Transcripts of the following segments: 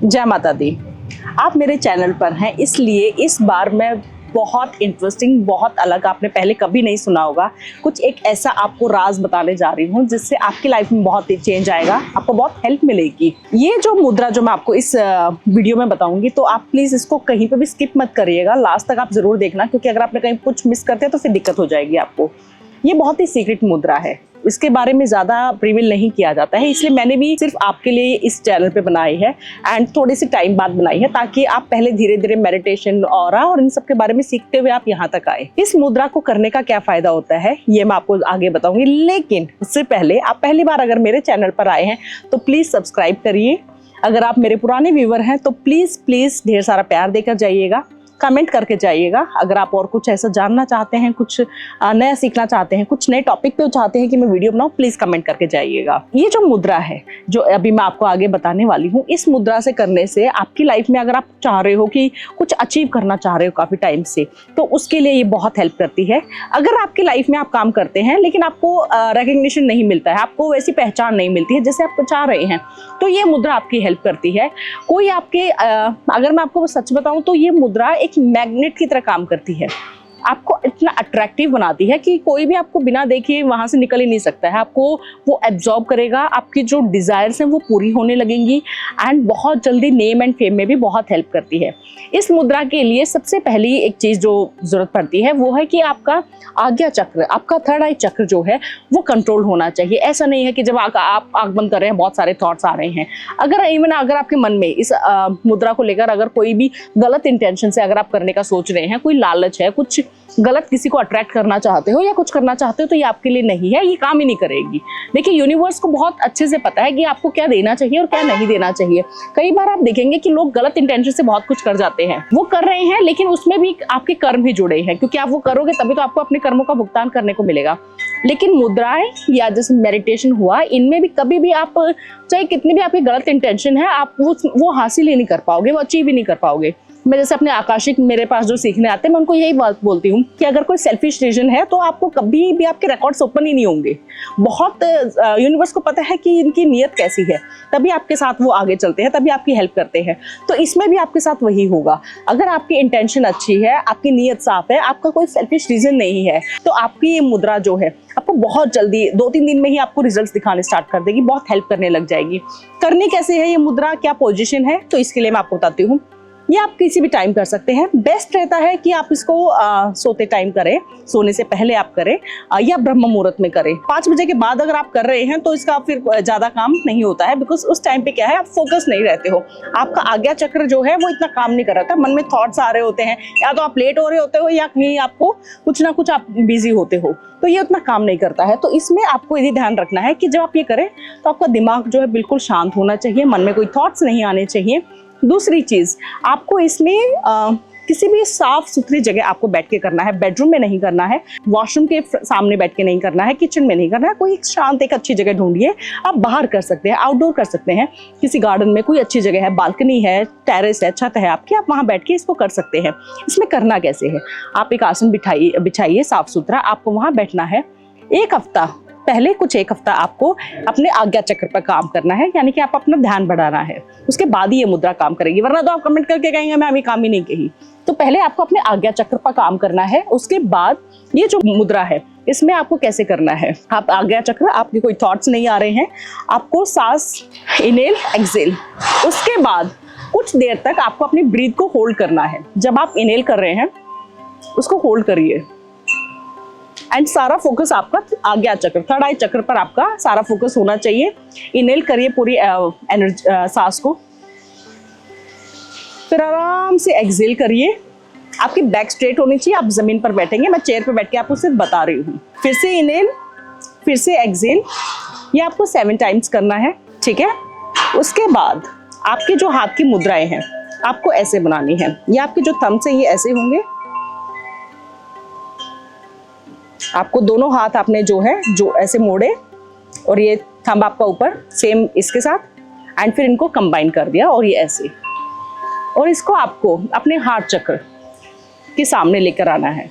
जय माता दी। आप मेरे चैनल पर हैं, इसलिए इस बार मैं बहुत इंटरेस्टिंग, बहुत अलग, आपने पहले कभी नहीं सुना होगा, कुछ एक ऐसा आपको राज बताने जा रही हूँ जिससे आपकी लाइफ में बहुत ही चेंज आएगा, आपको बहुत हेल्प मिलेगी। ये जो मुद्रा जो मैं आपको इस वीडियो में बताऊंगी, तो आप प्लीज़ इसको कहीं पे भी स्किप मत करिएगा, लास्ट तक आप ज़रूर देखना, क्योंकि अगर आपने कहीं कुछ मिस करते हैं तो फिर दिक्कत हो जाएगी आपको। ये बहुत ही सीक्रेट मुद्रा है, इसके बारे में ज़्यादा रिवील नहीं किया जाता है, इसलिए मैंने भी सिर्फ आपके लिए इस चैनल पे बनाई है एंड थोड़ी सी टाइम बाद बनाई है, ताकि आप पहले धीरे धीरे मेडिटेशन और इन सब के बारे में सीखते हुए आप यहाँ तक आए। इस मुद्रा को करने का क्या फ़ायदा होता है ये मैं आपको आगे बताऊंगी, लेकिन उससे पहले आप पहली बार अगर मेरे चैनल पर आए हैं तो प्लीज़ सब्सक्राइब करिए। अगर आप मेरे पुराने व्यूवर हैं तो प्लीज़ ढेर सारा प्यार देकर जाइएगा, कमेंट करके जाइएगा। अगर आप और कुछ ऐसा जानना चाहते हैं, कुछ नया सीखना चाहते हैं, कुछ नए टॉपिक पे चाहते हैं कि मैं वीडियो बनाऊं, प्लीज़ कमेंट करके जाइएगा। ये जो मुद्रा है जो अभी मैं आपको आगे बताने वाली हूँ, इस मुद्रा से करने से आपकी लाइफ में अगर आप चाह रहे हो कि कुछ अचीव करना चाह रहे हो काफ़ी टाइम से, तो उसके लिए ये बहुत हेल्प करती है। अगर आपकी लाइफ में आप काम करते हैं लेकिन आपको रिकग्निशन नहीं मिलता है, आपको वैसी पहचान नहीं मिलती है जैसे आप चाह रहे हैं, तो ये मुद्रा आपकी हेल्प करती है। कोई आपके अगर मैं आपको सच बताऊं तो ये मुद्रा एक मैग्नेट की तरह काम करती है, आपको इतना अट्रैक्टिव बनाती है कि कोई भी आपको बिना देखे वहाँ से निकल ही नहीं सकता है। आपको वो एब्जॉर्ब करेगा, आपकी जो डिज़ायर्स हैं वो पूरी होने लगेंगी एंड बहुत जल्दी नेम एंड फेम में भी बहुत हेल्प करती है। इस मुद्रा के लिए सबसे पहली एक चीज़ जो ज़रूरत पड़ती है वो है कि आपका आज्ञा चक्र, आपका थर्ड आई चक्र जो है वो कंट्रोल होना चाहिए। ऐसा नहीं है कि जब आप आँख बंद कर रहे हैं बहुत सारे थॉट्स आ रहे हैं। अगर आपके मन में इस मुद्रा को लेकर अगर कोई भी गलत इंटेंशन से अगर आप करने का सोच रहे हैं, कोई लालच है, कुछ गलत किसी को अट्रैक्ट करना चाहते हो या कुछ करना चाहते हो, तो ये आपके लिए नहीं है, ये काम ही नहीं करेगी। देखिए, यूनिवर्स को बहुत अच्छे से पता है कि आपको क्या देना चाहिए और क्या नहीं देना चाहिए। कई बार आप देखेंगे कि लोग गलत इंटेंशन से बहुत कुछ कर जाते हैं, वो कर रहे हैं लेकिन उसमें भी आपके कर्म भी जुड़े हैं, क्योंकि आप वो करोगे तभी तो आपको अपने कर्मों का भुगतान करने को मिलेगा। लेकिन मुद्राएं या जैसे मेडिटेशन हुआ, इनमें भी कभी भी आप चाहे कितनी भी आपकी गलत इंटेंशन है, आप वो हासिल ही नहीं कर पाओगे, वो अचीव ही नहीं कर पाओगे। मैं जैसे अपने आकाशिक मेरे पास जो सीखने आते हैं, मैं उनको यही बात बोलती हूँ कि अगर कोई सेल्फिश रीजन है तो आपको कभी भी आपके रिकॉर्ड्स ओपन ही नहीं होंगे। बहुत यूनिवर्स को पता है कि इनकी नीयत कैसी है, तभी आपके साथ वो आगे चलते हैं, तभी आपकी हेल्प करते हैं। तो इसमें भी आपके साथ वही होगा। अगर आपकी इंटेंशन अच्छी है, आपकी नीयत साफ है, आपका कोई सेल्फिश रीजन नहीं है, तो आपकी ये मुद्रा जो है आपको बहुत जल्दी 2-3 दिन में ही आपको रिजल्ट्स दिखाने स्टार्ट कर देगी, बहुत हेल्प करने लग जाएगी। करनी कैसे है ये मुद्रा, क्या पोजीशन है, तो इसके लिए मैं आपको बताती हूँ। ये आप किसी भी टाइम कर सकते हैं। बेस्ट रहता है कि आप इसको सोते टाइम करें, सोने से पहले आप करें, या ब्रह्म मुहूर्त में करें। 5 बजे के बाद अगर आप कर रहे हैं तो इसका फिर ज़्यादा काम नहीं होता है, बिकॉज उस टाइम पे क्या है, आप फोकस नहीं रहते हो, आपका आज्ञा चक्र जो है वो इतना काम नहीं कर रहा था, मन में थॉट्स आ रहे होते हैं, या तो आप लेट हो रहे होते हो या कहीं आपको कुछ ना कुछ आप बिजी होते हो, तो ये उतना काम नहीं करता है। तो इसमें आपको ये ध्यान रखना है कि जब आप ये करें तो आपका दिमाग जो है बिल्कुल शांत होना चाहिए, मन में कोई थॉट्स नहीं आने चाहिए। दूसरी चीज़, आपको इसमें किसी भी साफ सुथरी जगह आपको बैठ के करना है, बेडरूम में नहीं करना है, वॉशरूम के सामने बैठ के नहीं करना है, किचन में नहीं करना है, कोई शांत एक अच्छी जगह ढूंढिए। आप बाहर कर सकते हैं, आउटडोर कर सकते हैं, किसी गार्डन में कोई अच्छी जगह है, बालकनी है, टेरेस है, छत है आपकी, आप वहाँ बैठ के इसको कर सकते हैं। इसमें करना कैसे है, आप एक आसन बिछाइए साफ सुथरा, आपको वहाँ बैठना है। एक हफ्ता पहले एक हफ्ता आपको अपने आज्ञा चक्र पर काम करना है, यानी कि आप अपना ध्यान बढ़ाना है, उसके बाद ही ये मुद्रा काम करेगी, वरना तो आप कमेंट करके कहेंगे मैं अभी काम ही नहीं कही। तो पहले आपको अपने आज्ञा चक्र पर काम करना है, उसके बाद ये जो मुद्रा है इसमें आपको कैसे करना है, आप आज्ञा चक्र, आपके कोई थॉट्स नहीं आ रहे हैं, आपको सांस इनहेल एक्सहेल, उसके बाद कुछ देर तक आपको अपनी ब्रीथ को होल्ड करना है। जब आप इनहेल कर रहे हैं उसको होल्ड करिए एंड सारा फोकस आपका आज्ञा चक्र, थर्ड आई चक्र पर आपका सारा फोकस होना चाहिए। इनहेल करिए पूरी एनर्जी सांस को, फिर आराम से एक्सहेल करिए। आपकी बैक स्ट्रेट होनी चाहिए, आप जमीन पर बैठेंगे, मैं चेयर पर बैठ के आपको सिर्फ बता रही हूँ। फिर से इनहेल, फिर से एक्सहेल, ये आपको 7 टाइम्स करना है, ठीक है। उसके बाद आपके जो हाथ की मुद्राएं हैं आपको ऐसे बनानी है, ये आपके जो थंब्स हैं ये ऐसे होंगे, आपको दोनों हाथ आपने जो ऐसे मोड़े और ये थंब आपका ऊपर सेम इसके साथ, एंड फिर इनको कंबाइन कर दिया और ये ऐसे, और इसको आपको अपने हार्ट चक्र के सामने लेकर आना है।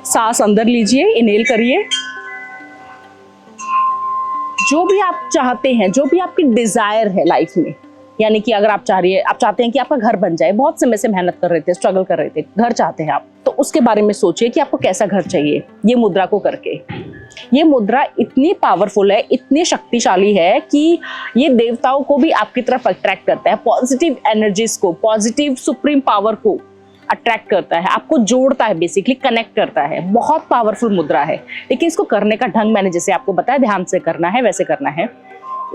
सांस अंदर लीजिए, इनहेल करिए, जो भी आप चाहते हैं, जो भी आपकी डिजायर है लाइफ में, यानी कि अगर आप चाहते हैं कि आपका घर बन जाए, बहुत समय से मेहनत कर रहे थे, स्ट्रगल कर रहे थे, घर चाहते हैं आप, तो उसके बारे में सोचिए कि आपको कैसा घर चाहिए। ये मुद्रा को करके, ये मुद्रा इतनी पावरफुल है, इतनी शक्तिशाली है कि ये देवताओं को भी आपकी तरफ अट्रैक्ट करता है, पॉजिटिव एनर्जीज को, पॉजिटिव सुप्रीम पावर को अट्रैक्ट करता है, आपको जोड़ता है, बेसिकली कनेक्ट करता है। बहुत पावरफुल मुद्रा है, लेकिन इसको करने का ढंग मैंने जैसे आपको बताया, ध्यान से करना है, वैसे करना है।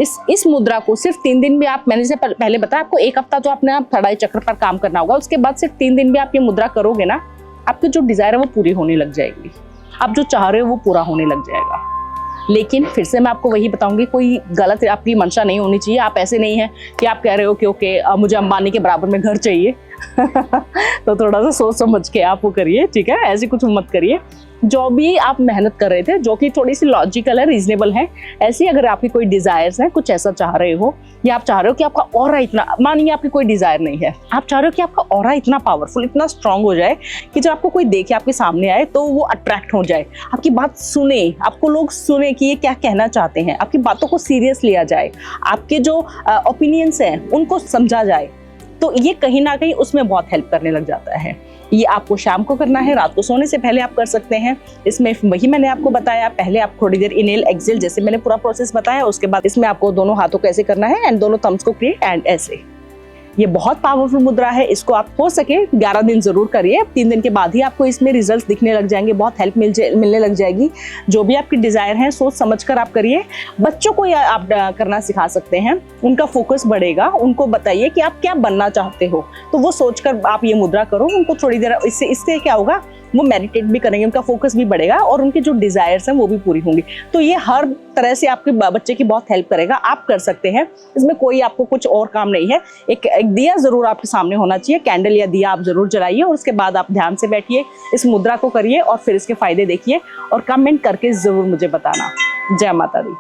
इस मुद्रा को सिर्फ 3 दिन भी आप, मैंने जैसे पहले बताया आपको, 1 हफ्ता तो आपने थर्ड चक्र पर काम करना होगा, उसके बाद सिर्फ 3 दिन भी आप ये मुद्रा करोगे ना, आपकी जो डिजायर है वो पूरी होने लग जाएगी, आप जो चाह रहे हो वो पूरा होने लग जाएगा। लेकिन फिर से मैं आपको वही बताऊंगी, कोई गलत आपकी मंशा नहीं होनी चाहिए। आप ऐसे नहीं है कि आप कह रहे हो कि ओके मुझे अंबानी के बराबर में घर चाहिए तो थोड़ा सा सोच समझ के आप वो करिए, ठीक है, ऐसी कुछ मत करिए। जो भी आप मेहनत कर रहे थे, जो कि थोड़ी सी लॉजिकल है, रीजनेबल है, ऐसी अगर आपकी कोई डिजायर्स हैं, कुछ ऐसा चाह रहे हो, या आप चाह रहे हो कि आपका ऑरा इतना, मानिए आपकी कोई डिजायर नहीं है, आप चाह रहे हो कि आपका ऑरा इतना पावरफुल, इतना स्ट्रांग हो जाए कि जब आपको कोई देखे, आपके सामने आए तो वो अट्रैक्ट हो जाए, आपकी बात सुने, आपको लोग सुने कि ये क्या कहना चाहते हैं, आपकी बातों को सीरियस लिया जाए, आपके जो ओपिनियंस हैं उनको समझा जाए, तो ये कहीं ना कहीं उसमें बहुत हेल्प करने लग जाता है। ये आपको शाम को करना है, रात को सोने से पहले आप कर सकते हैं। इसमें वही मैंने आपको बताया, पहले आप थोड़ी देर इनहेल एक्सहेल, जैसे मैंने पूरा प्रोसेस बताया, उसके बाद इसमें आपको दोनों हाथों को ऐसे करना है एंड दोनों थम्स को क्रिएट एंड ऐसे। ये बहुत पावरफुल मुद्रा है, इसको आप हो सके 11 दिन जरूर करिए। 3 दिन के बाद ही आपको इसमें रिजल्ट्स दिखने लग जाएंगे, बहुत हेल्प मिलने लग जाएगी। जो भी आपकी डिजायर है सोच समझकर आप करिए। बच्चों को आप करना सिखा सकते हैं, उनका फोकस बढ़ेगा, उनको बताइए कि आप क्या बनना चाहते हो, तो वो सोचकर आप ये मुद्रा करो। उनको थोड़ी देर इससे क्या होगा, वो मेडिटेट भी करेंगे, उनका फोकस भी बढ़ेगा और उनकी जो डिजायर्स हैं वो भी पूरी होंगी। तो ये हर तरह से आपके बच्चे की बहुत हेल्प करेगा, आप कर सकते हैं। इसमें कोई आपको कुछ और काम नहीं है। एक दिया जरूर आपके सामने होना चाहिए, कैंडल या दिया आप जरूर जलाइए और उसके बाद आप ध्यान से बैठिए, इस मुद्रा को करिए और फिर इसके फायदे देखिए और कमेंट करके जरूर मुझे बताना। जय माता दी।